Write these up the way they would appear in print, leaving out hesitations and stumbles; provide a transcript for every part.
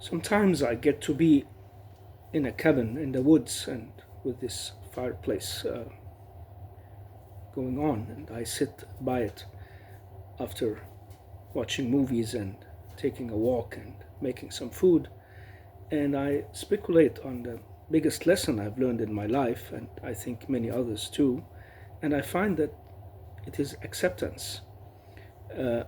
Sometimes I get to be in a cabin in the woods and with this fireplace going on, and I sit by it after watching movies and taking a walk and making some food, and I speculate on the biggest lesson I've learned in my life, and I think many others too, and I find that it is acceptance.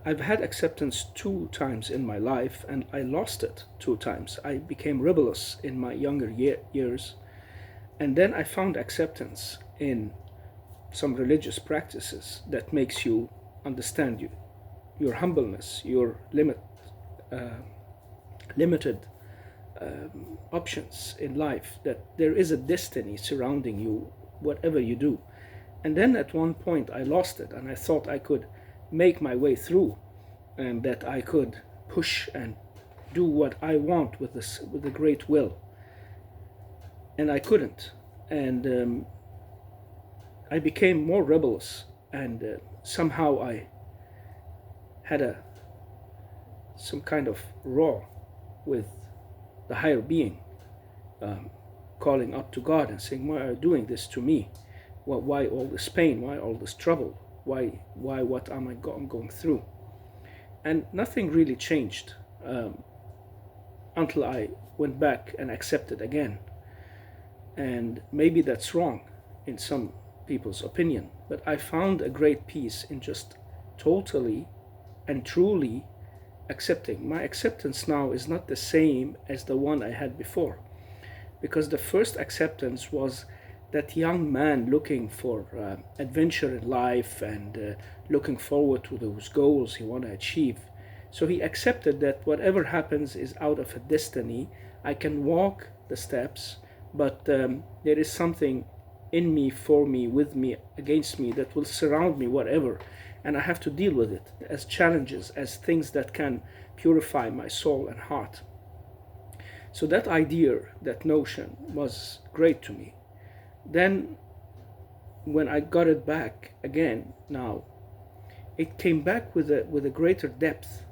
I've had acceptance two times in my life, and I lost it two times. I became rebellious in my younger years, and then I found acceptance in some religious practices that makes you understand your humbleness, your uh, limited options in life, that there is a destiny surrounding you, whatever you do. And then at one point I lost it, and I thought I could make my way through, and that I could push and do what I want with this with a great will, and I couldn't. And I became more rebellious, and somehow I had a some kind of raw with the higher being, um, calling up to God and saying, "Why are you doing this to me? Why all this pain? Why all this trouble? Why what am I'm going through?" And nothing really changed until I went back and accepted again. And maybe that's wrong in some people's opinion, but I found a great peace in just totally and truly accepting. My acceptance now is not the same as the one I had before, because the first acceptance was that young man looking for adventure in life and looking forward to those goals he want to achieve. So he accepted that whatever happens is out of a destiny. I can walk the steps, but there is something in me, for me, with me, against me, that will surround me, whatever. And I have to deal with it as challenges, as things that can purify my soul and heart. So that idea, that notion was great to me. Then, when I got it back again now, it came back with a greater depth,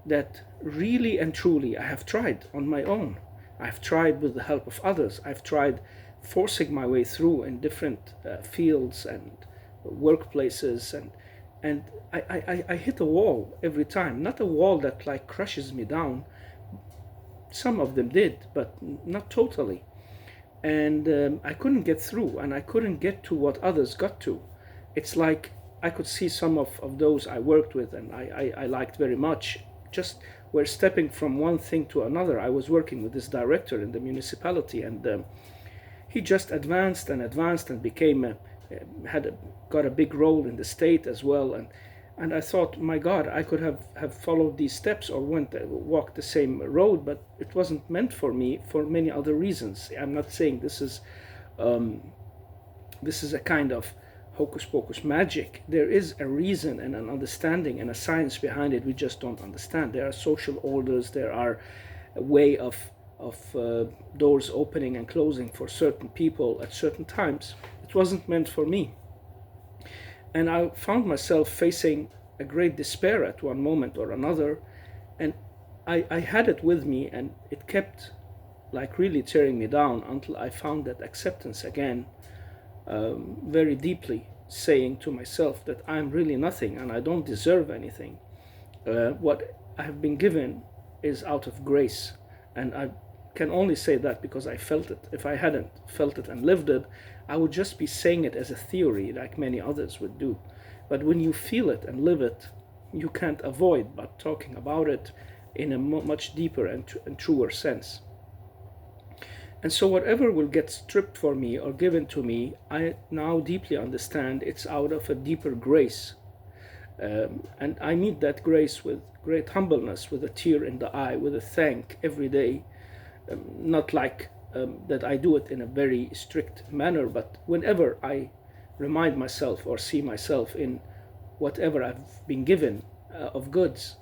that really and truly I have tried on my own. I've tried with the help of others. I've tried forcing my way through in different fields and workplaces, and I hit a wall every time. Not a wall that like crushes me down. Some of them did, but not totally. And I couldn't get through, and I couldn't get to what others got to. It's like I could see some of those I worked with and I liked very much, just were stepping from one thing to another. I was working with this director in the municipality, and he just advanced and became had a, got a big role in the state as well. And I thought, my God, I could have followed these steps or walked the same road, but it wasn't meant for me for many other reasons. I'm not saying this is a kind of hocus pocus magic. There is a reason and an understanding and a science behind it. We just don't understand. There are social orders. There are a way of doors opening and closing for certain people at certain times. It wasn't meant for me. And I found myself facing a great despair at one moment or another, and I had it with me, and it kept like really tearing me down until I found that acceptance again, very deeply, saying to myself that I'm really nothing and I don't deserve anything. What I have been given is out of grace, and I can only say that because I felt it. If I hadn't felt it and lived it, I would just be saying it as a theory like many others would do. But when you feel it and live it, you can't avoid but talking about it in a much deeper and truer sense. And so, whatever will get stripped for me or given to me, I now deeply understand it's out of a deeper grace. And I meet that grace with great humbleness, with a tear in the eye, with a thank every day. Not like that I do it in a very strict manner, but whenever I remind myself or see myself in whatever I've been given of goods,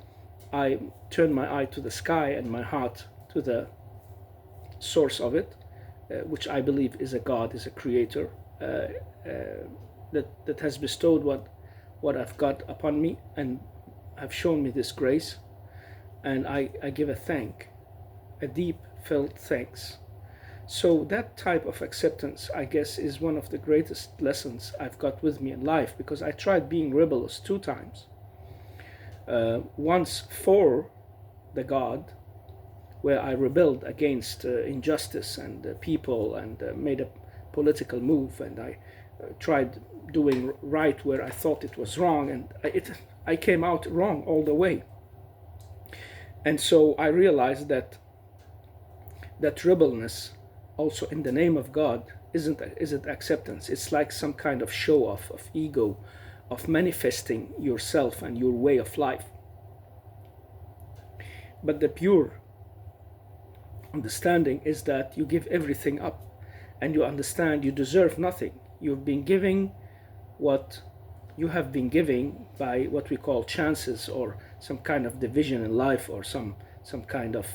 I turn my eye to the sky and my heart to the source of it, which I believe is a God, is a creator, that has bestowed what I've got upon me and have shown me this grace, and I give a thank. a deep felt thanks. So that type of acceptance, I guess, is one of the greatest lessons I've got with me in life, because I tried being rebellious 2 times. Once for the God, where I rebelled against injustice and people, and made a political move, and I tried doing right where I thought it was wrong, and I came out wrong all the way. And so I realized that rebelness, also in the name of God, isn't acceptance. It's like some kind of show off of ego, of manifesting yourself and your way of life. But the pure understanding is that you give everything up, and you understand you deserve nothing. You've been giving what you have been giving by what we call chances, or some kind of division in life, or some kind of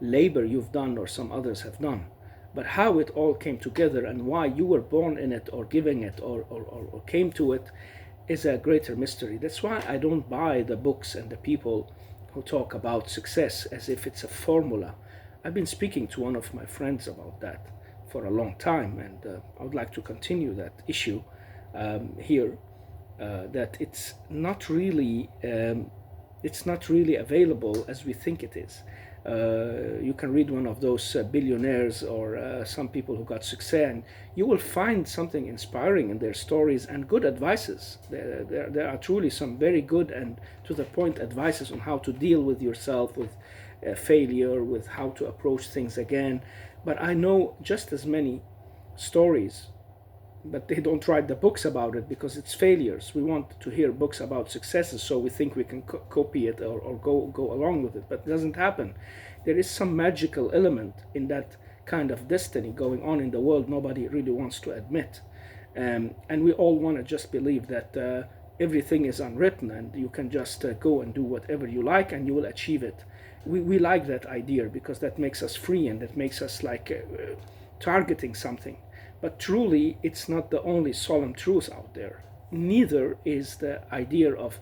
labor you've done or some others have done. But how it all came together and why you were born in it, or giving it, or came to it, is a greater mystery. That's why I don't buy the books and the people who talk about success as if it's a formula. I've been speaking to one of my friends about that for a long time, and I would like to continue that issue here. That it's not really available as we think it is. You can read one of those billionaires, or some people who got success, and you will find something inspiring in their stories and good advices. There are truly some very good and to the point advices on how to deal with yourself, with failure, with how to approach things again. But I know just as many stories, but they don't write the books about it because it's failures. We want to hear books about successes, so we think we can copy it, or go along with it, but it doesn't happen. There is some magical element in that kind of destiny going on in the world nobody really wants to admit. And we all want to just believe that everything is unwritten, and you can just go and do whatever you like and you will achieve it. We like that idea because that makes us free, and that makes us like targeting something. But truly, it's not the only solemn truth out there. Neither is the idea of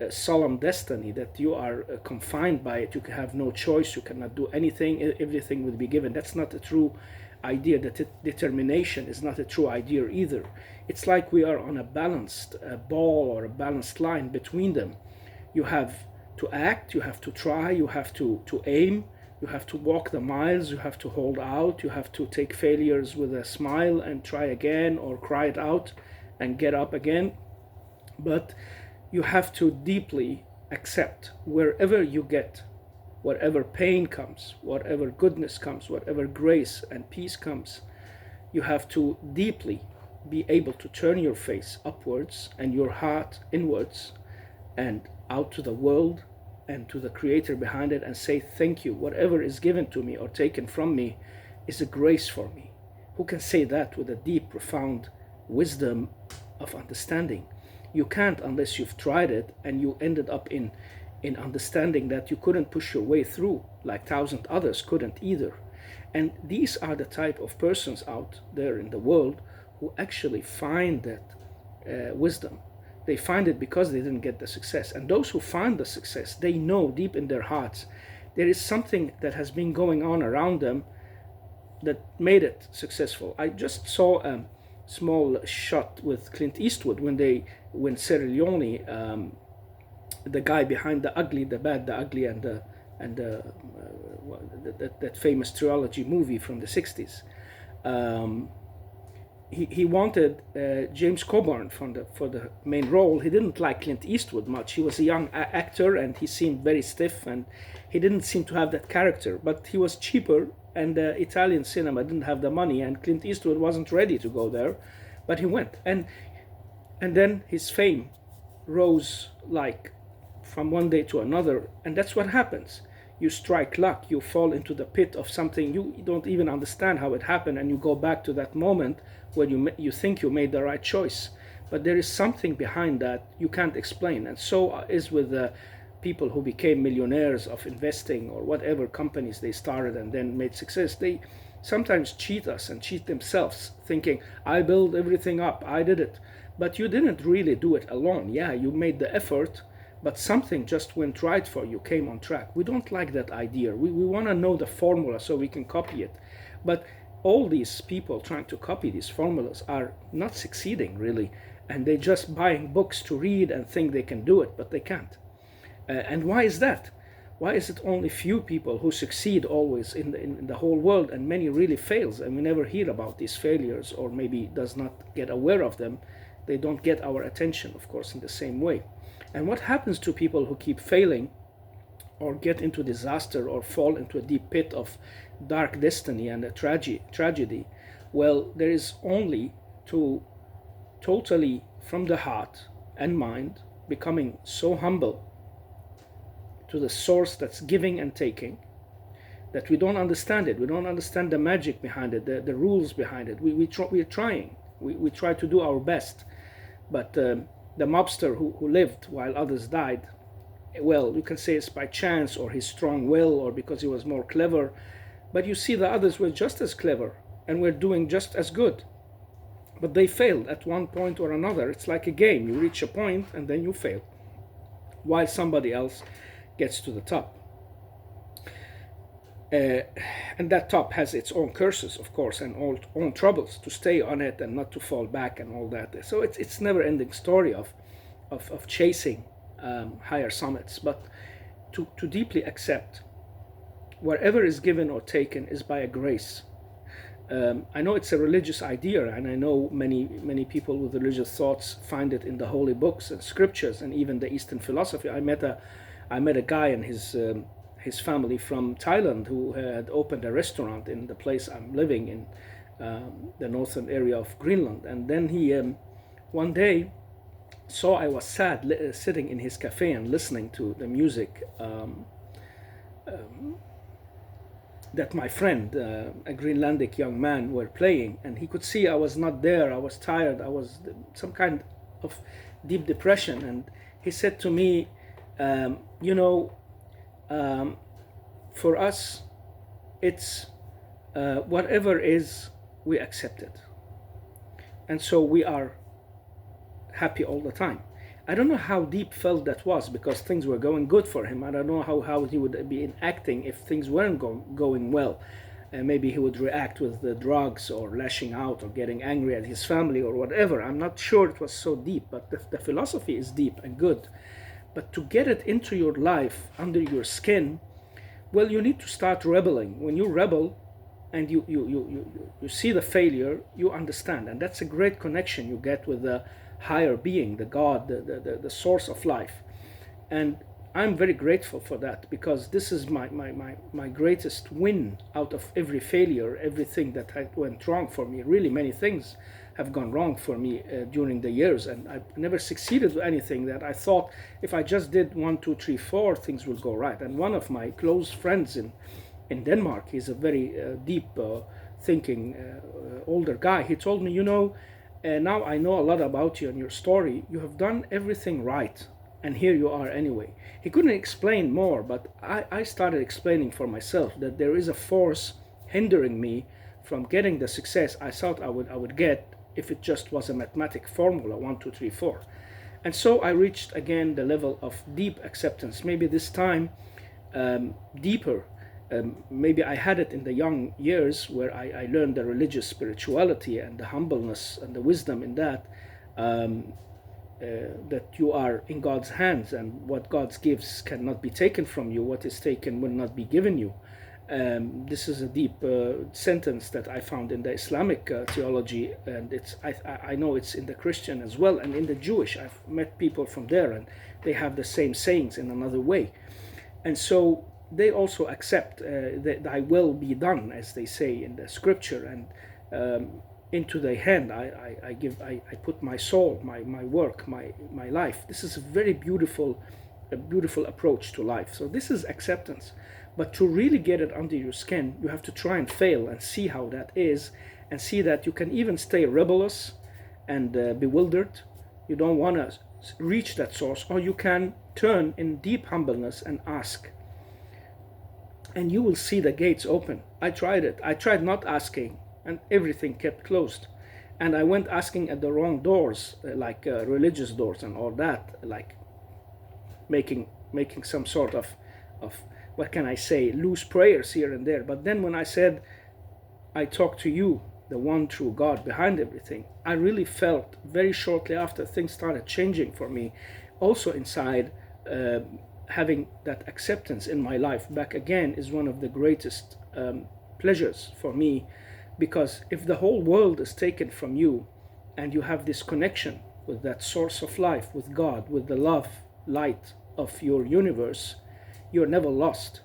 solemn destiny, that you are confined by it. You have no choice. You cannot do anything. Everything will be given. That's not a true idea. That determination is not a true idea either. It's like we are on a balanced ball, or a balanced line between them. You have to act. You have to try. You have to aim. You have to walk the miles, you have to hold out, you have to take failures with a smile and try again, or cry it out and get up again. But you have to deeply accept wherever you get, whatever pain comes, whatever goodness comes, whatever grace and peace comes, you have to deeply be able to turn your face upwards and your heart inwards and out to the world and to the creator behind it, and say thank you. Whatever is given to me or taken from me is a grace for me. Who can say that with a deep, profound wisdom of understanding? You can't unless you've tried it and you ended up in understanding that you couldn't push your way through, like 1,000 others couldn't either. And these are the type of persons out there in the world who actually find that wisdom. They find it because they didn't get the success. And those who find the success, they know deep in their hearts there is something that has been going on around them that made it successful. I just saw a small shot with Clint Eastwood when Sierra Leone, the guy behind The Ugly, The Bad, The Ugly, and that famous trilogy movie from the 60s. He wanted James Coburn for the main role. He didn't like Clint Eastwood much. He was a young actor and he seemed very stiff and he didn't seem to have that character. But he was cheaper and Italian cinema didn't have the money and Clint Eastwood wasn't ready to go there. But he went. And then his fame rose like from one day to another. And that's what happens. You strike luck, you fall into the pit of something, you don't even understand how it happened, and you go back to that moment when you think you made the right choice. But there is something behind that you can't explain. And so is with the people who became millionaires of investing or whatever companies they started and then made success. They sometimes cheat us and cheat themselves, thinking, I built everything up, I did it. But you didn't really do it alone. Yeah, you made the effort, but something just went right for you, came on track. We don't like that idea. We want to know the formula so we can copy it. But all these people trying to copy these formulas are not succeeding really, and they're just buying books to read and think they can do it, but they can't. And why is that? Why is it only few people who succeed always in the whole world, and many really fails, and we never hear about these failures, or maybe does not get aware of them? They don't get our attention, of course, in the same way. And what happens to people who keep failing, or get into disaster, or fall into a deep pit of dark destiny and a tragedy? Well, there is only to totally from the heart and mind becoming so humble to the source that's giving and taking, that we don't understand it. We don't understand the magic behind it, the rules behind it. We're trying. We try to do our best. But the mobster who lived while others died, well, you can say it's by chance, or his strong will, or because he was more clever. But you see, the others were just as clever and were doing just as good. But they failed at one point or another. It's like a game. You reach a point and then you fail, while somebody else gets to the top. And that top has its own curses, of course, and own troubles to stay on it and not to fall back and all that. So it's never-ending story of chasing higher summits, but to deeply accept whatever is given or taken is by a grace. I know it's a religious idea, and I know many people with religious thoughts find it in the holy books and scriptures and even the Eastern philosophy. I met a guy and his family from Thailand who had opened a restaurant in the place I'm living in, the northern area of Greenland. And then he one day saw I was sad sitting in his cafe and listening to the music that my friend, a Greenlandic young man, were playing. And he could see I was not there. I was tired. I was some kind of deep depression. And he said to me, for us, it's whatever is, we accept it. And so we are happy all the time. I don't know how deep felt that was, because things were going good for him. I don't know how he would be acting if things weren't going well. Maybe he would react with the drugs, or lashing out, or getting angry at his family, or whatever. I'm not sure it was so deep, but the philosophy is deep and good. But to get it into your life, under your skin, well, you need to start rebelling. When you rebel and you see the failure, you understand. And that's a great connection you get with the higher being, the God, the source of life. And I'm very grateful for that, because this is my greatest win out of every failure, everything that went wrong for me. Really, many things have gone wrong for me during the years, and I've never succeeded with anything that I thought if I just did 1, 2, 3, 4, things will go right. And one of my close friends in Denmark, he's a very deep thinking older guy. He told me, now I know a lot about you and your story. You have done everything right, and here you are anyway. He couldn't explain more, but I started explaining for myself that there is a force hindering me from getting the success I thought I would get if it just was a mathematic formula, 1, 2, 3, 4. And so I reached again the level of deep acceptance, maybe this time deeper. Maybe I had it in the young years, where I learned the religious spirituality and the humbleness and the wisdom in that, that you are in God's hands, and what God gives cannot be taken from you. What is taken will not be given you. This is a deep sentence that I found in the Islamic theology, and I know it's in the Christian as well, and in the Jewish. I've met people from there, and they have the same sayings in another way. And so they also accept that thy will be done, as they say in the scripture, and into thy hand I put my soul, my work, my life. This is a very beautiful approach to life. So this is acceptance. But to really get it under your skin, you have to try and fail and see how that is, and see that you can even stay rebellious and bewildered. You don't want to reach that source, or you can turn in deep humbleness and ask. And you will see the gates open. I tried it. I tried not asking, and everything kept closed. And I went asking at the wrong doors, like religious doors and all that, like making some sort of what can I say, loose prayers here and there. But then when I said I talked to you, the one true God behind everything, I really felt very shortly after things started changing for me, also inside. Having that acceptance in my life back again is one of the greatest pleasures for me, because if the whole world is taken from you and you have this connection with that source of life, with God, with the love light of your universe, you're never lost.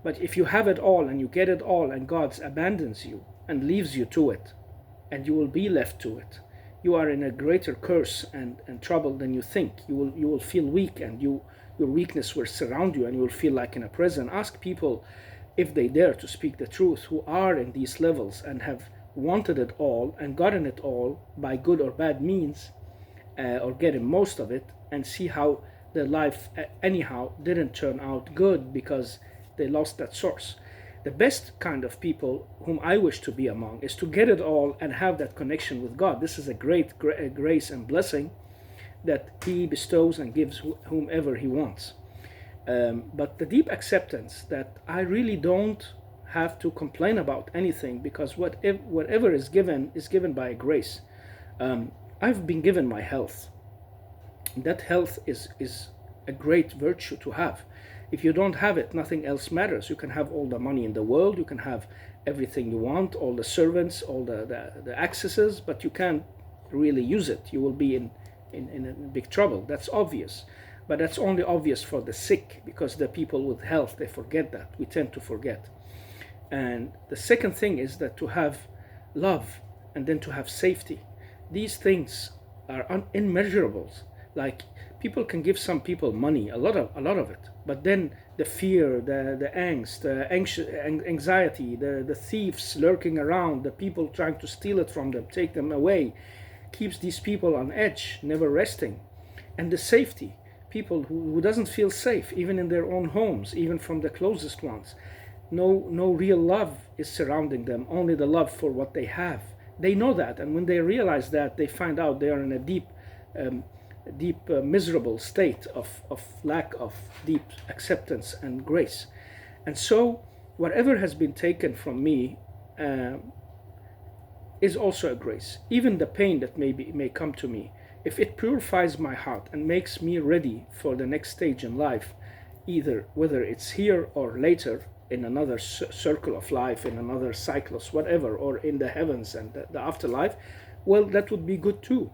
But if you have it all and you get it all and God abandons you and leaves you to it, and you will be left to it, you are in a greater curse and trouble than you think. You will feel weak, and your weakness will surround you, and you will feel like in a prison. Ask people, if they dare to speak the truth, who are in these levels and have wanted it all and gotten it all by good or bad means, or getting most of it, and see how their life anyhow didn't turn out good because they lost that source. The best kind of people whom I wish to be among is to get it all and have that connection with God. This is a great grace and blessing that He bestows and gives whomever He wants. But the deep acceptance that I really don't have to complain about anything, because whatever is given by grace. I've been given my health. That health is a great virtue to have. If you don't have it, nothing else matters. You can have all the money in the world, you can have everything you want, all the servants, all the accesses, but you can't really use it. You will be in big trouble. That's obvious. But that's only obvious for the sick, because the people with health, they forget that. We tend to forget. And the second thing is that to have love and then to have safety. These things are immeasurables. Like, people can give some people money, a lot of it, but then the fear, the angst, the anxiety, the thieves lurking around, the people trying to steal it from them, take them away, keeps these people on edge, never resting. And the safety, people who doesn't feel safe, even in their own homes, even from the closest ones. No real love is surrounding them, only the love for what they have. They know that, and when they realize that, they find out they are in a deep miserable state of lack of deep acceptance and grace. And so whatever has been taken from me is also a grace. Even the pain that may come to me, if it purifies my heart and makes me ready for the next stage in life, either whether it's here or later in another circle of life, in another cyclus, whatever, or in the heavens and the afterlife, well, that would be good too.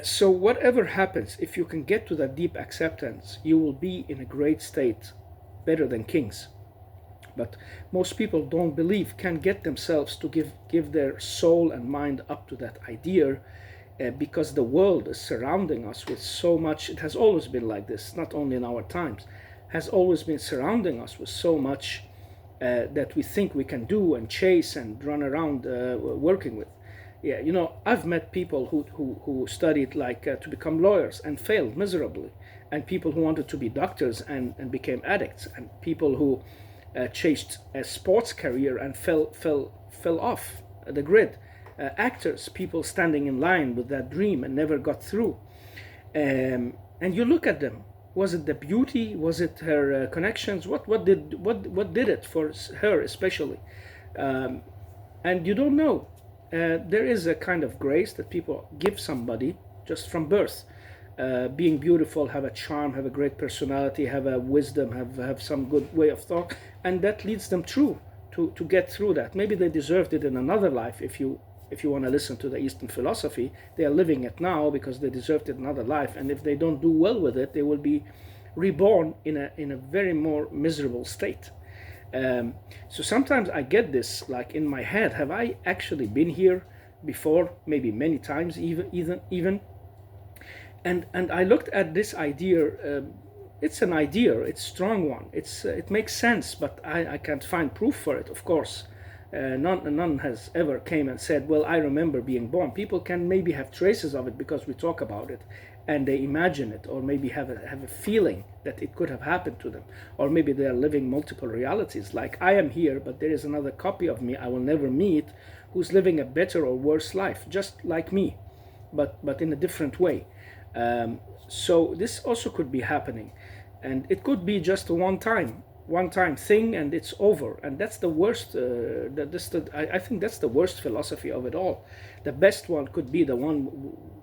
So whatever happens, if you can get to that deep acceptance, you will be in a great state, better than kings. But most people don't believe, can't get themselves to give their soul and mind up to that idea, because the world is surrounding us with so much. It has always been like this, not only in our times, has always been surrounding us with so much that we think we can do and chase and run around working with. Yeah, I've met people who studied to become lawyers and failed miserably, and people who wanted to be doctors and became addicts, and people who chased a sports career and fell off the grid. Actors, people standing in line with that dream and never got through. And you look at them. Was it the beauty? Was it her connections? What did it for her especially? And you don't know. There is a kind of grace that people give somebody just from birth. Being beautiful, have a charm, have a great personality, have a wisdom, have some good way of thought, and that leads them through to get through that. Maybe they deserved it in another life. If you want to listen to the Eastern philosophy, they are living it now because they deserved it in another life, and if they don't do well with it, they will be reborn in a very more miserable state. So sometimes I get this like in my head, have I actually been here before? Maybe many times even. And I looked at this idea. It's an idea. It's a strong one. It makes sense, but I can't find proof for it. Of course, none has ever came and said, "Well, I remember being born." People can maybe have traces of it because we talk about it, and they imagine it, or maybe have a feeling that it could have happened to them, or maybe they are living multiple realities. Like, I am here, but there is another copy of me I will never meet, who's living a better or worse life, just like me, but in a different way. So this also could be happening, and it could be just a one time thing, and it's over. And that's the worst. I think that's the worst philosophy of it all. The best one could be the one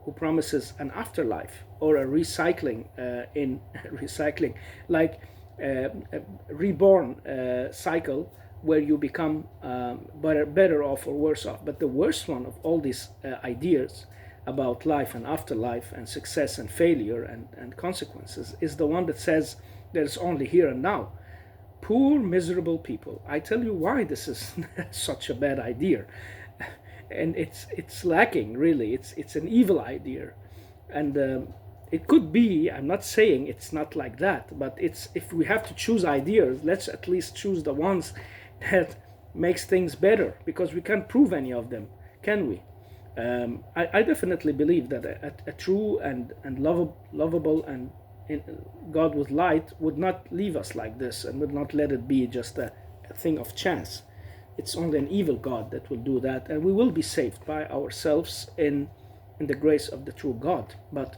who promises an afterlife, or a recycling in recycling, like a reborn cycle, where you become better off or worse off. But the worst one of all these ideas about life and afterlife and success and failure and consequences is the one that says there's only here and now. Poor, miserable people. I tell you why this is such a bad idea. And it's lacking, really. It's an evil idea. And it could be, I'm not saying it's not like that, but it's, if we have to choose ideas, let's at least choose the ones that makes things better, because we can't prove any of them, can we? I definitely believe that a true and lovable and God with light would not leave us like this, and would not let it be just a thing of chance. It's only an evil God that will do that, and we will be saved by ourselves in the grace of the true God. But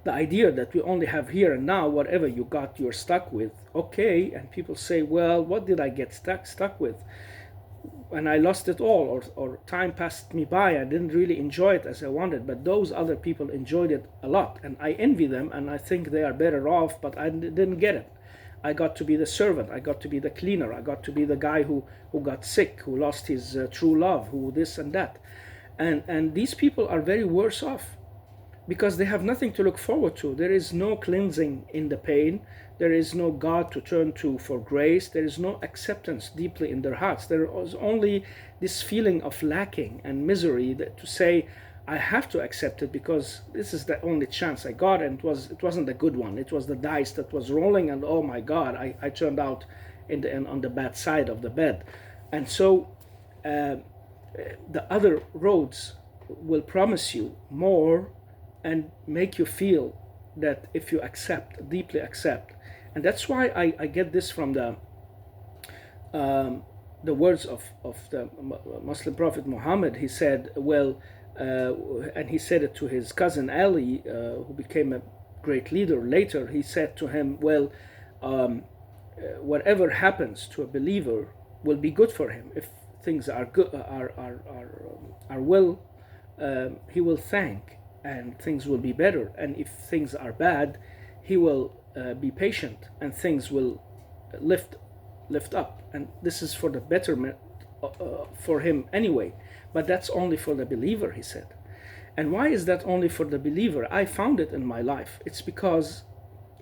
the idea that we only have here and now, whatever you got, you're stuck with, okay. And people say, well, what did I get stuck with? And I lost it all, or time passed me by. I didn't really enjoy it as I wanted, but those other people enjoyed it a lot, and I envy them, and I think they are better off, but I didn't get it. I got to be the servant, I got to be the cleaner, I got to be the guy who got sick, who lost his true love, who this and that. And these people are very worse off, because they have nothing to look forward to. There is no cleansing in the pain. There is no God to turn to for grace. There is no acceptance deeply in their hearts. There is only this feeling of lacking and misery, that to say, I have to accept it because this is the only chance I got, and it wasn't a good one. It was the dice that was rolling, and oh my God, I turned out on the bad side of the bed. And so the other roads will promise you more and make you feel that if you accept, deeply accept. And that's why I get this from the words of the Muslim prophet Muhammad. He said, well, and he said it to his cousin Ali, who became a great leader later. He said to him, well, whatever happens to a believer will be good for him. If things are good, are well, he will thank, and things will be better. And if things are bad, he will be patient, and things will lift up. And this is for the betterment for him anyway. But that's only for the believer, he said. And why is that only for the believer? I found it in my life. It's because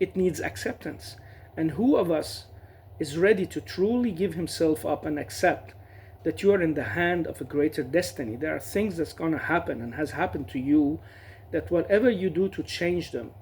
it needs acceptance. And who of us is ready to truly give himself up and accept that you are in the hand of a greater destiny? There are things that's going to happen and has happened to you, that whatever you do to change them,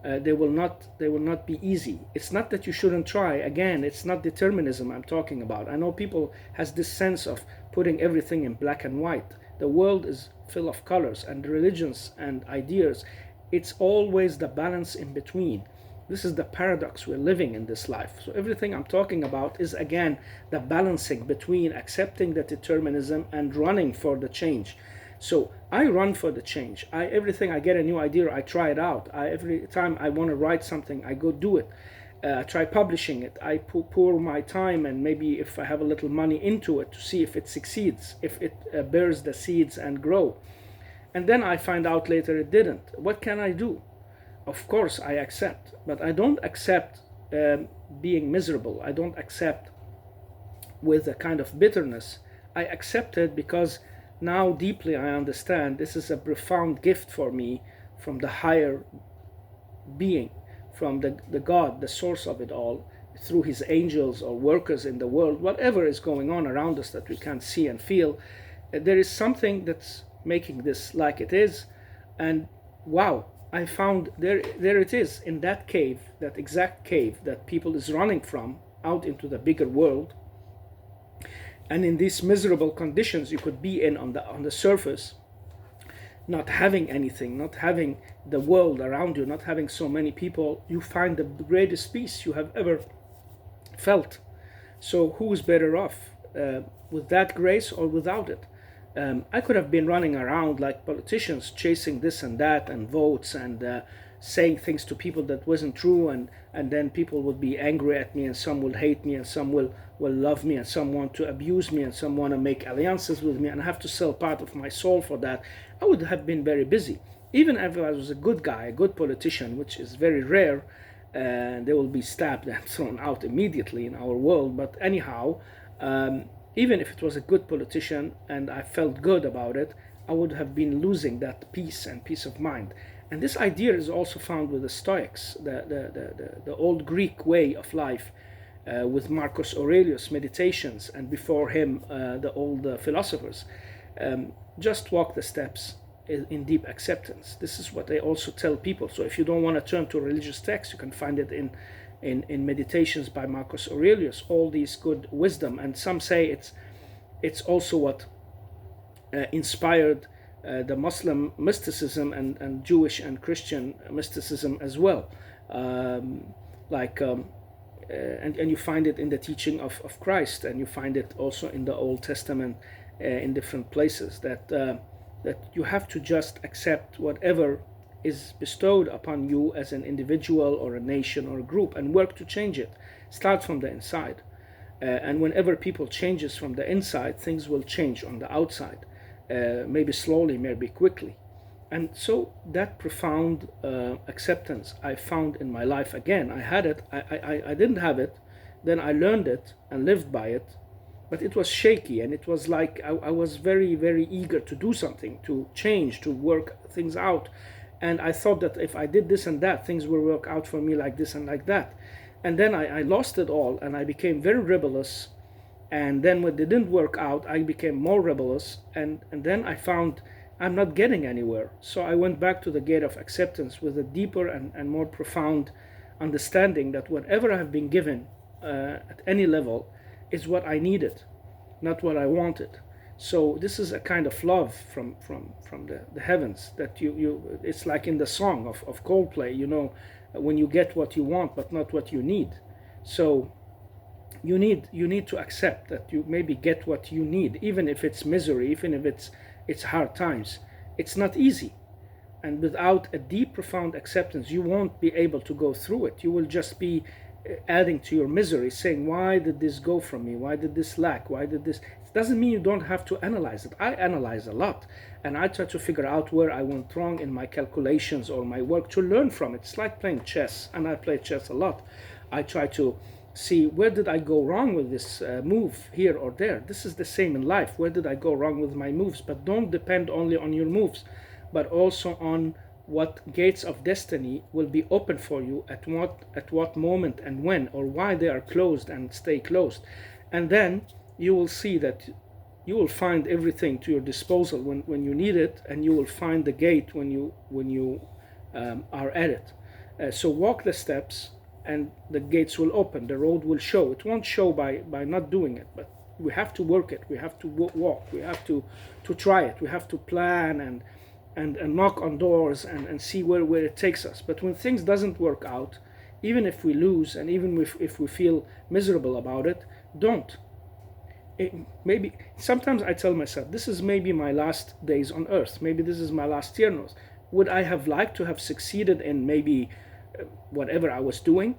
they will not be easy. It's not that you shouldn't try. Again, it's not determinism I'm talking about. I know people has this sense of putting everything in black and white. The world is full of colors, and religions and ideas. It's always the balance in between. This is the paradox we're living in this life. So everything I'm talking about is, again, the balancing between accepting the determinism and running for the change. So I run for the change. Everything I get a new idea, I try it out. Every time I want to write something, I go do it. I try publishing it. I pour my time, and maybe if I have a little money, into it to see if it succeeds, if it bears the seeds and grow. And then I find out later it didn't. What can I do? Of course I accept, but I don't accept being miserable. I don't accept with a kind of bitterness. I accept it because now deeply I understand this is a profound gift for me from the higher being, from the God, the source of it all, through his angels or workers in the world, whatever is going on around us that we can't see and feel. There is something that's making this like it is. And wow, I found there it is, in that cave, that exact cave that people is running from out into the bigger world. And in these miserable conditions you could be in on the surface, not having anything, not having the world around you, not having so many people, you find the greatest peace you have ever felt. So who is better off, with that grace or without it? I could have been running around like politicians, chasing this and that and votes and saying things to people that wasn't true, and then people would be angry at me, and some will hate me, and some will love me, and some want to abuse me, and some want to make alliances with me, and I have to sell part of my soul for that. I would have been very busy. Even if I was a good guy, a good politician, which is very rare, and they will be stabbed and thrown out immediately in our world. But anyhow, even if it was a good politician and I felt good about it, I would have been losing that peace and peace of mind. And this idea is also found with the Stoics, the old Greek way of life, with Marcus Aurelius' Meditations, and before him the old philosophers. Just walk the steps in deep acceptance. This is what they also tell people. So if you don't want to turn to religious texts, you can find it in Meditations by Marcus Aurelius, all these good wisdom. And some say it's also what inspired the Muslim mysticism and Jewish and Christian mysticism as well. And you find it in the teaching of Christ, and you find it also in the Old Testament in different places, that you have to just accept whatever is bestowed upon you as an individual or a nation or a group, and work to change it. Start from the inside. And whenever people changes from the inside, things will change on the outside. Maybe slowly, maybe quickly. And so that profound acceptance I found in my life again. I had it, I didn't have it, then I learned it and lived by it, but it was shaky, and it was like I was very, very eager to do something, to change, to work things out. And I thought that if I did this and that, things will work out for me like this and like that. And then I lost it all, and I became very rebellious. And then when it didn't work out, I became more rebellious. And then I found I'm not getting anywhere. So I went back to the gate of acceptance with a deeper and more profound understanding that whatever I've been given at any level is what I needed, not what I wanted. So this is a kind of love from the heavens, that you it's like in the song of Coldplay, when you get what you want but not what you need. So you need to accept that you maybe get what you need, even if it's misery, even if it's hard times. It's not easy, and without a deep, profound acceptance, you won't be able to go through it. You will just be adding to your misery, saying, why did this go from me? Why did this lack? Why did this? It doesn't mean you don't have to analyze it. I analyze a lot, and I try to figure out where I went wrong in my calculations or my work, to learn from it. It's like playing chess, and I play chess a lot. I try to see, where did I go wrong with this move here or there? This is the same in life. Where did I go wrong with my moves? But don't depend only on your moves, but also on what gates of destiny will be open for you at what moment and when, or why they are closed, and stay closed. And then you will see that you will find everything to your disposal when you need it, and you will find the gate when you are at it. So walk the steps, and the gates will open. The road will show. It won't show by not doing it, but we have to work it. We have to walk. We have to try it. We have to plan and knock on doors and see where it takes us. But when things doesn't work out, even if we lose, and even if we feel miserable about it, don't. Maybe sometimes I tell myself, this is maybe my last days on earth. Maybe this is my last year. Would I have liked to have succeeded in maybe whatever I was doing,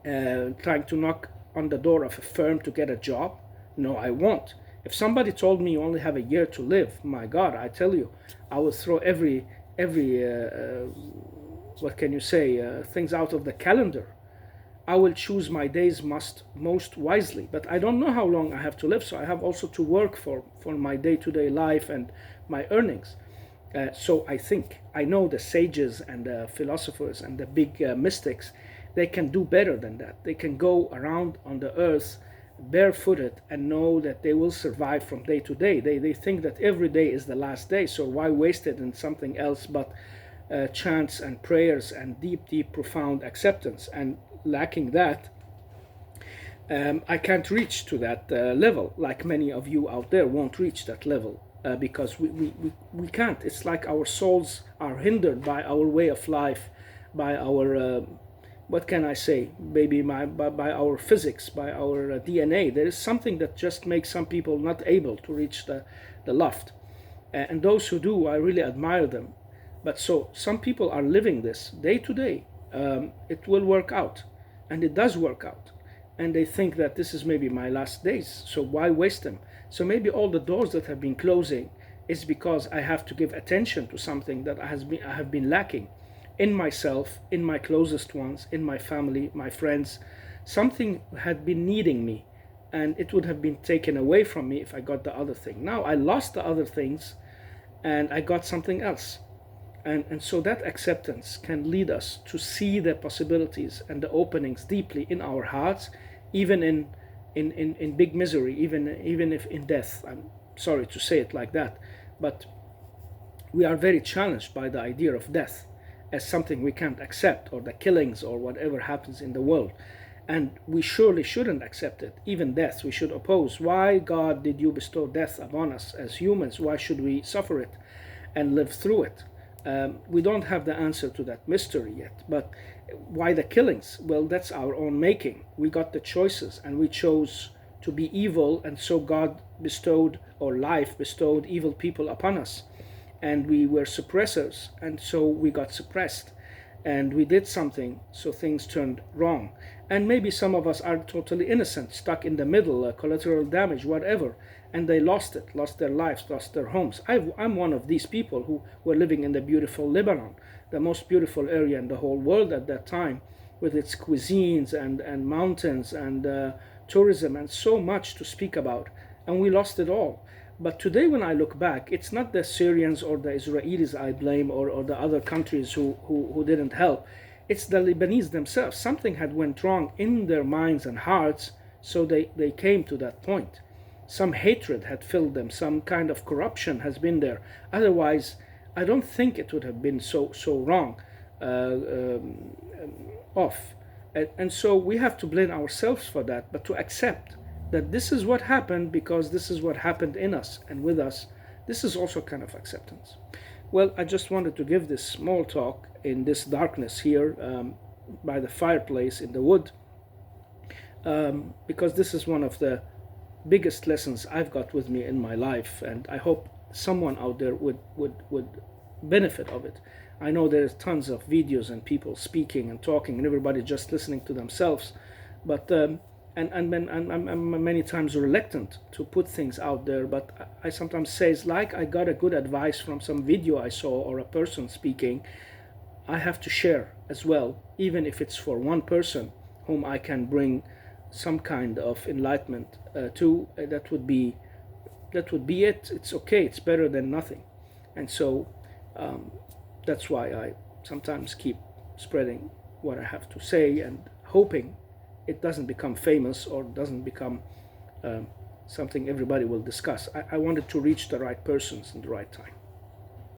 trying to knock on the door of a firm to get a job? No, I won't. If somebody told me you only have a year to live, my God, I tell you, I would throw every what can you say, things out of the calendar. I will choose my days most wisely. But I don't know how long I have to live, so I have also to work for my day-to-day life and my earnings. So I know the sages and the philosophers and the big mystics, they can do better than that. They can go around on the earth barefooted and know that they will survive from day to day. They think that every day is the last day, so why waste it in something else but chants and prayers and deep, profound acceptance? And lacking that, I can't reach to that level, like many of you out there won't reach that level. Because we can't. It's like our souls are hindered by our way of life, by our what can I say? Maybe by our physics, by our DNA, there is something that just makes some people not able to reach the loft. And those who do, I really admire them. But so some people are living this day to day. It will work out, and it does work out. And they think that this is maybe my last days, so why waste them? So maybe all the doors that have been closing is because I have to give attention to something that I have been lacking in myself, in my closest ones, in my family, my friends. Something had been needing me, and it would have been taken away from me if I got the other thing. Now I lost the other things, and I got something else. And so that acceptance can lead us to see the possibilities and the openings deeply in our hearts, even in big misery, even if in death. I'm sorry to say it like that, but we are very challenged by the idea of death as something we can't accept, or the killings, or whatever happens in the world. And we surely shouldn't accept it, even death. We should oppose. Why, God, did you bestow death upon us as humans? Why should we suffer it and live through it? We don't have the answer to that mystery yet. But why the killings? Well, that's our own making. We got the choices, and we chose to be evil, and so God bestowed, or life bestowed, evil people upon us. And we were suppressors, and so we got suppressed. And we did something, so things turned wrong. And maybe some of us are totally innocent, stuck in the middle, collateral damage, whatever, and they lost it, lost their lives, lost their homes. I'm one of these people who were living in the beautiful Lebanon, the most beautiful area in the whole world at that time, with its cuisines and mountains and tourism and so much to speak about, and we lost it all. But today, when I look back, it's not the Syrians or the Israelis I blame, or the other countries who didn't help. It's the Lebanese themselves. Something had went wrong in their minds and hearts, so they came to that point. Some hatred had filled them. Some kind of corruption has been there. Otherwise, I don't think it would have been so wrong off. And so we have to blame ourselves for that, but to accept that this is what happened because this is what happened in us and with us. This is also kind of acceptance. Well, I just wanted to give this small talk in this darkness here by the fireplace in the wood, because this is one of the biggest lessons I've got with me in my life, and I hope someone out there would benefit of it. I know there's tons of videos and people speaking and talking and everybody just listening to themselves, but I'm many times reluctant to put things out there, but I sometimes say it's like I got a good advice from some video I saw or a person speaking. I have to share as well, even if it's for one person whom I can bring some kind of enlightenment to. That would be it. It's okay. It's better than nothing. And so that's why I sometimes keep spreading what I have to say and hoping it doesn't become famous or doesn't become something everybody will discuss. I wanted to reach the right persons in the right time.